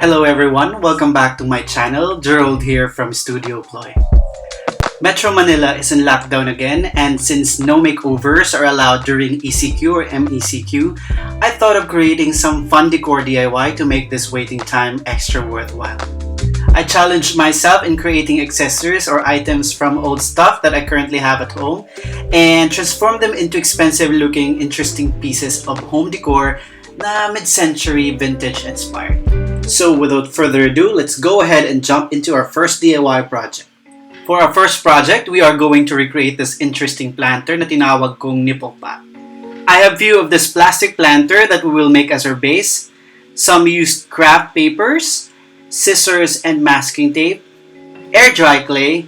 Hello everyone, welcome back to my channel. Gerald here from Studio Ploy. Metro Manila is in lockdown again, and since no makeovers are allowed during ECQ or MECQ, I thought of creating some fun decor DIY to make this waiting time extra worthwhile. I challenged myself in creating accessories or items from old stuff that I currently have at home and transform them into expensive looking interesting pieces of home decor na mid-century vintage inspired. So without further ado, let's go ahead and jump into our first DIY project. For our first project, we are going to recreate this interesting planter na tinawag kong nipple pot. I have few of this plastic planter that we will make as our base, some used craft papers, scissors and masking tape, air dry clay,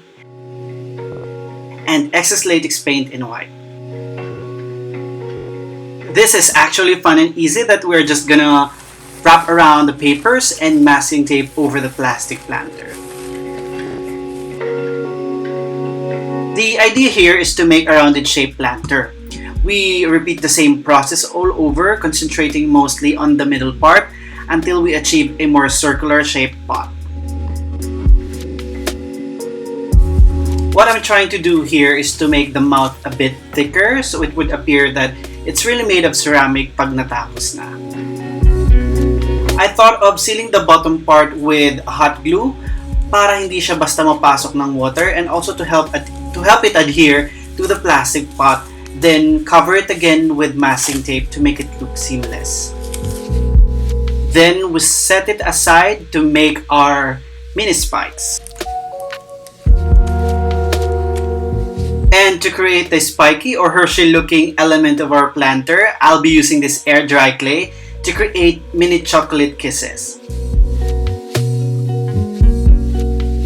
and excess latex paint in white. This is actually fun and easy that we're just gonna wrap around the papers and masking tape over the plastic planter. The idea here is to make a rounded shaped planter. We repeat the same process all over, concentrating mostly on the middle part until we achieve a more circular shaped pot. What I'm trying to do here is to make the mouth a bit thicker so it would appear that it's really made of ceramic pag natapos na. I thought of sealing the bottom part with hot glue para hindi siya basta mapasok ng water, and also to help it adhere to the plastic pot, then cover it again with masking tape to make it look seamless. Then we set it aside to make our mini spikes. And to create the spiky or Hershey looking element of our planter, I'll be using this air dry clay to create mini chocolate kisses.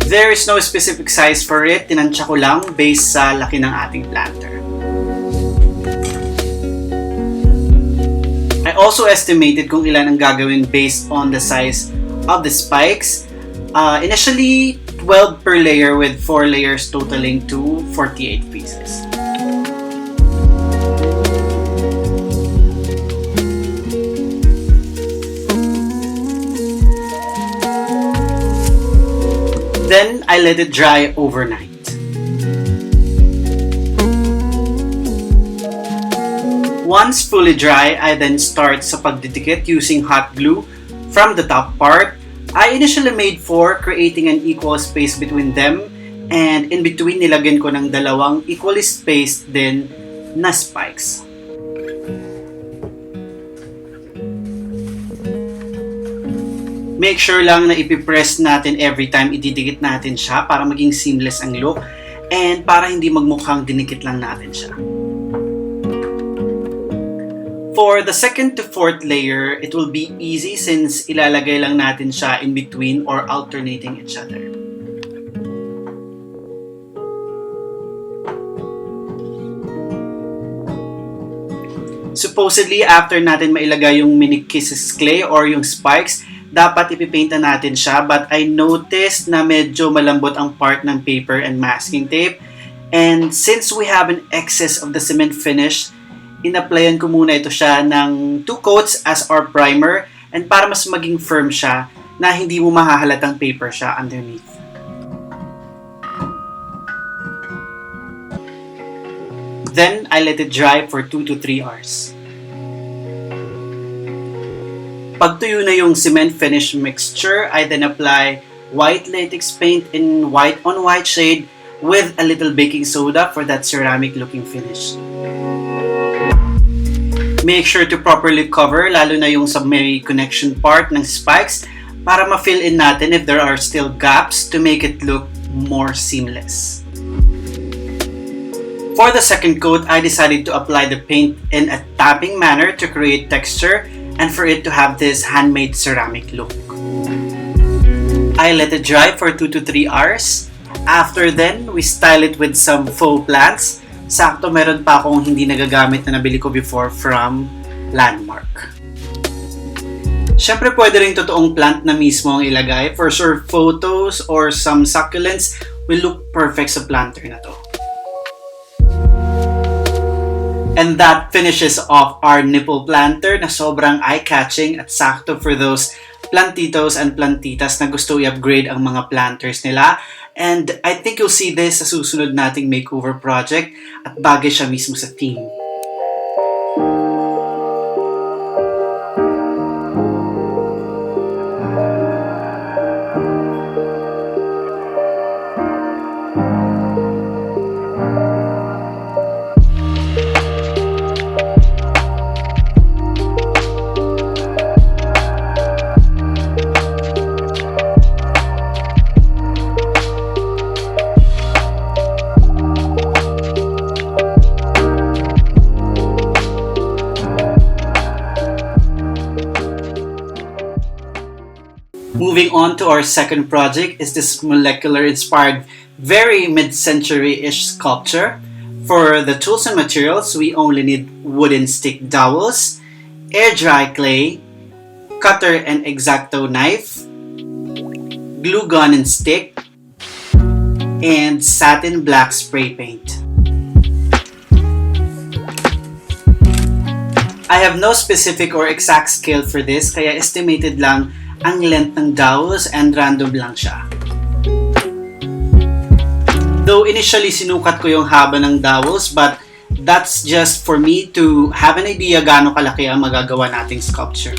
There is no specific size for it, tinansya ko lang based sa laki ng ating planter. I also estimated kung ilan ang gagawin based on the size of the spikes. Initially, 12 per layer with 4 layers totaling to 48 pieces. Then, I let it dry overnight. Once fully dry, I then start sa pagdidikit using hot glue from the top part. I initially made 4, creating an equal space between them, and in between nilagyan ko ng dalawang equally spaced din na spikes. Make sure lang na ipipress natin every time ididikit natin siya para maging seamless ang look and para hindi magmukhang dinikit lang natin siya. For the second to fourth layer, it will be easy since ilalagay lang natin siya in between or alternating each other. Supposedly, after natin mailagay yung mini kisses clay or yung spikes, dapat ipipainta natin siya, but I noticed na medyo malambot ang part ng paper and masking tape, and since we have an excess of the cement finish, in-applyan ko muna ito siya ng 2 coats as our primer, and para mas maging firm siya na hindi mo mahahalatang paper siya underneath. Then, I let it dry for 2 to 3 hours. Pag tuyo na yung cement finish mixture, I then apply white latex paint in white on white shade with a little baking soda for that ceramic looking finish. Make sure to properly cover, lalo na yung sa may connection part ng spikes, para ma-fill in natin if there are still gaps to make it look more seamless. For the second coat, I decided to apply the paint in a tapping manner to create texture and for it to have this handmade ceramic look. I let it dry for 2 to 3 hours. After then, we style it with some faux plants. Sakto meron pa akong hindi nagagamit na nabili ko before from Landmark. Syempre pwede rin totoong plant na mismo ang ilagay. For sure, photos or some succulents will look perfect sa planter na to. And that finishes off our nipple planter na sobrang eye-catching at sakto for those plantitos and plantitas na gusto i-upgrade ang mga planters nila. And I think you'll see this sa susunod nating makeover project at bagay siya mismo sa theme. Moving on to our second project is this molecular-inspired, very mid-century-ish sculpture. For the tools and materials, we only need wooden stick dowels, air-dry clay, cutter and X-Acto knife, glue gun and stick, and satin black spray paint. I have no specific or exact scale for this, kaya estimated lang ang length ng dowels and random lang siya. Though initially sinukat ko yung haba ng dowels, but that's just for me to have an idea gaano kalaki ang magagawa nating sculpture.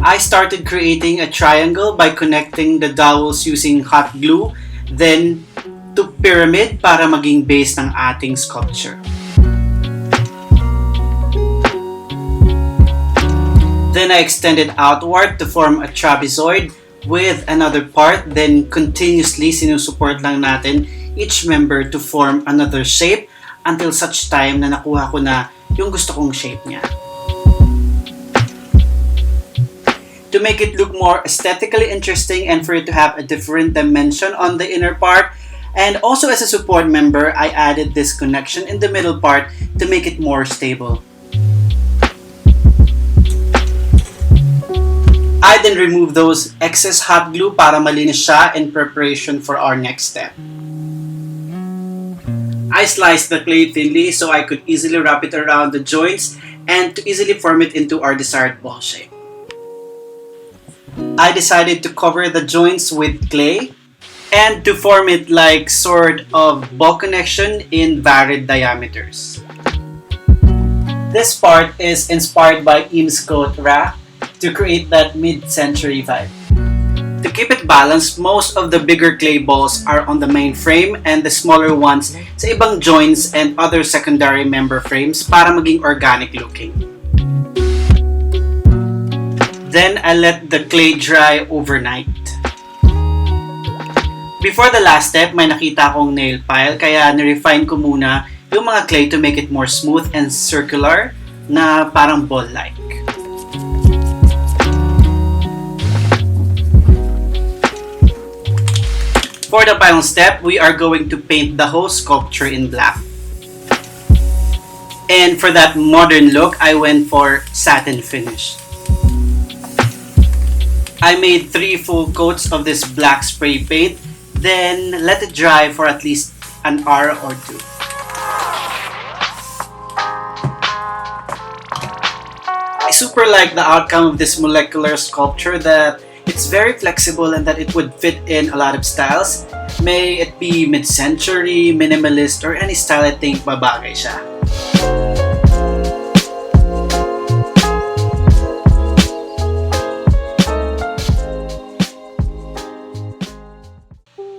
I started creating a triangle by connecting the dowels using hot glue, then to pyramid para maging base ng ating sculpture. Then I extended outward to form a trapezoid with another part, then continuously sinusuport lang natin each member to form another shape until such time na nakuha ko na yung gusto kong shape niya. To make it look more aesthetically interesting and for it to have a different dimension on the inner part, and also as a support member, I added this connection in the middle part to make it more stable. I then remove those excess hot glue para malinis siya in preparation for our next step. I sliced the clay thinly so I could easily wrap it around the joints and to easily form it into our desired ball shape. I decided to cover the joints with clay and to form it like sort of ball connection in varied diameters. This part is inspired by Eames coat rack to create that mid-century vibe. To keep it balanced, most of the bigger clay balls are on the main frame and the smaller ones sa ibang joints and other secondary member frames para maging organic looking. Then I let the clay dry overnight. Before the last step, may nakita akong nail file kaya nirefine ko muna yung mga clay to make it more smooth and circular na parang ball-like. For the final step, we are going to paint the whole sculpture in black. And for that modern look, I went for satin finish. I made 3 full coats of this black spray paint, then let it dry for at least an hour or 2. I super like the outcome of this molecular sculpture, that it's very flexible and that it would fit in a lot of styles. May it be mid-century, minimalist, or any style I think babagay siya.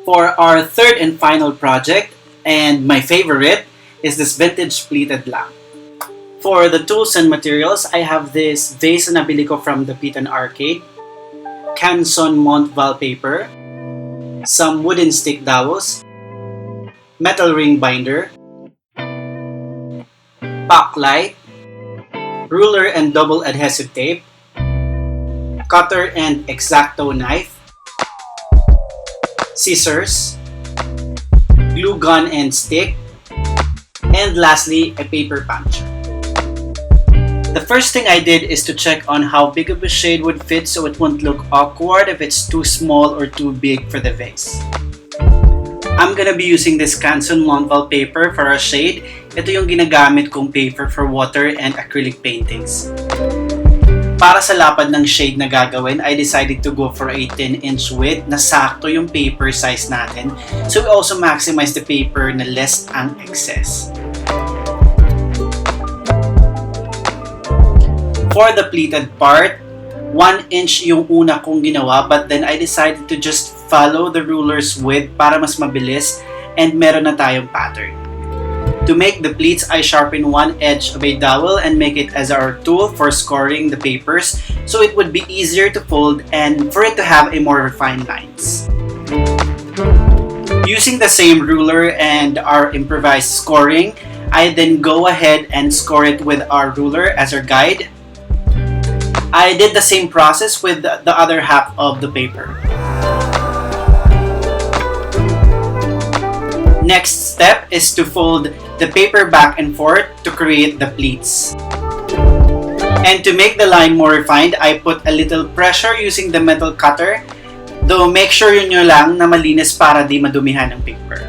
For our third and final project, and my favorite, is this vintage pleated lamp. For the tools and materials, I have this vase na nabili ko from the Pitan Arcade, Canson Mont wallpaper, some wooden stick dowels, metal ring binder, backlight, ruler and double adhesive tape, cutter and X-Acto knife, scissors, glue gun and stick, and lastly, a paper puncher. The first thing I did is to check on how big of a shade would fit so it won't look awkward if it's too small or too big for the vase. I'm gonna be using this Canson Mont wallpaper for a shade. Ito yung ginagamit kong paper for water and acrylic paintings. Para sa lapad ng shade na gagawin, I decided to go for a 10-inch width na sakto yung paper size natin. So we also maximize the paper na less ang excess. For the pleated part, 1 inch yung una kong ginawa, but then I decided to just follow the ruler's width para mas mabilis and meron na tayong pattern. To make the pleats, I sharpen one edge of a dowel and make it as our tool for scoring the papers so it would be easier to fold and for it to have a more refined lines. Using the same ruler and our improvised scoring, I then go ahead and score it with our ruler as our guide. I did the same process with the other half of the paper. Next step is to fold the paper back and forth to create the pleats. And to make the line more refined, I put a little pressure using the metal cutter, though make sure yun nyo lang na malinis para di madumihan ng paper.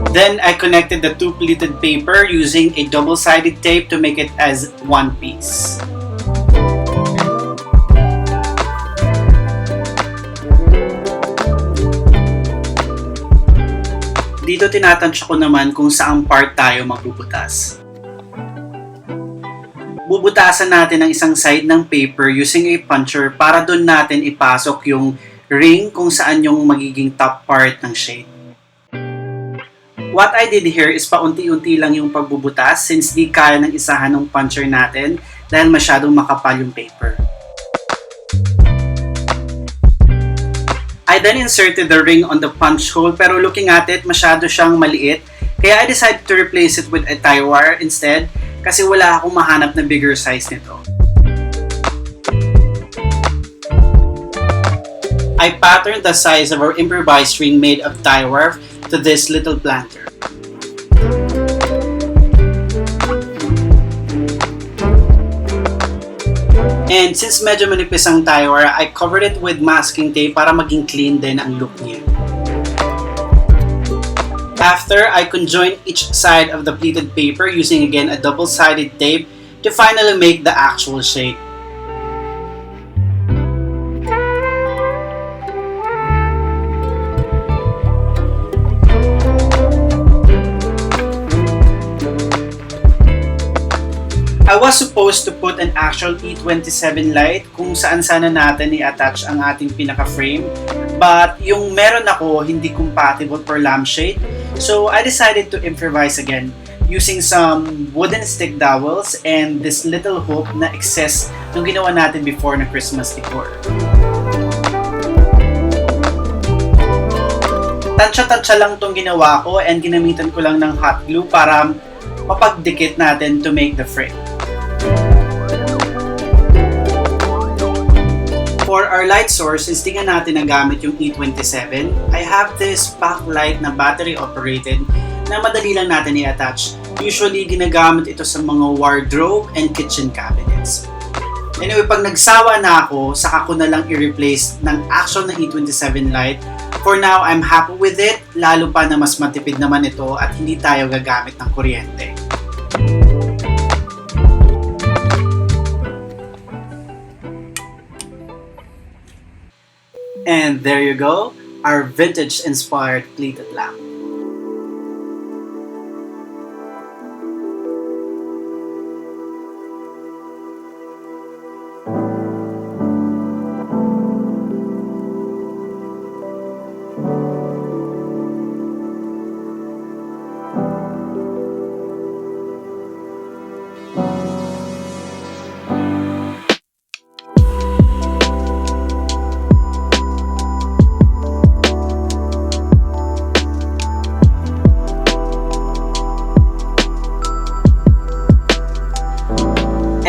Then I connected the two pleated paper using a double-sided tape to make it as one piece. Dito tinatansya ko naman kung saang part tayo magbubutas. Bubutasan natin ang isang side ng paper using a puncher para doon natin ipasok yung ring kung saan yung magiging top part ng shade. What I did here is paunti-unti lang yung pagbubutas since di kaya ng isahan ng puncher natin dahil masyadong makapal yung paper. I then inserted the ring on the punch hole pero looking at it, masyado siyang maliit. Kaya I decided to replace it with a tie wire instead kasi wala akong mahanap na bigger size nito. I patterned the size of our improvised ring made of tie wire to this little planter. And since medyo manipis ang tie wire, I covered it with masking tape para maging clean din ang look niya. After, I conjoined each side of the pleated paper using again a double-sided tape to finally make the actual shape. I was supposed to put an actual E27 light kung saan sana natin i-attach ang ating pinaka-frame, but yung meron ako hindi compatible for lampshade, so I decided to improvise again using some wooden stick dowels and this little hook na excess nung ginawa natin before na Christmas decor. Tansya-tansya lang tong ginawa ko and ginamitan ko lang ng hot glue para mapagdikit natin to make the frame. For our light source, since di nga natin nagamit yung E27, I have this backlight na battery operated na madali lang natin i-attach. Usually, ginagamit ito sa mga wardrobe and kitchen cabinets. Anyway, pag nagsawa na ako, saka ko na lang i-replace ng actual na E27 light. For now, I'm happy with it, lalo pa na mas matipid naman ito at hindi tayo gagamit ng kuryente. And there you go, our vintage-inspired pleated lamp.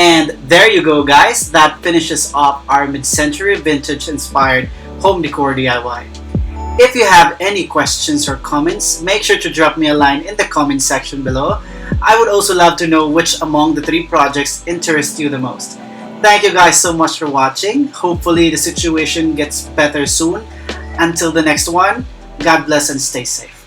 And there you go, guys. That finishes off our mid-century vintage-inspired home decor DIY. If you have any questions or comments, make sure to drop me a line in the comment section below. I would also love to know which among the 3 projects interest you the most. Thank you guys so much for watching. Hopefully the situation gets better soon. Until the next one, God bless and stay safe.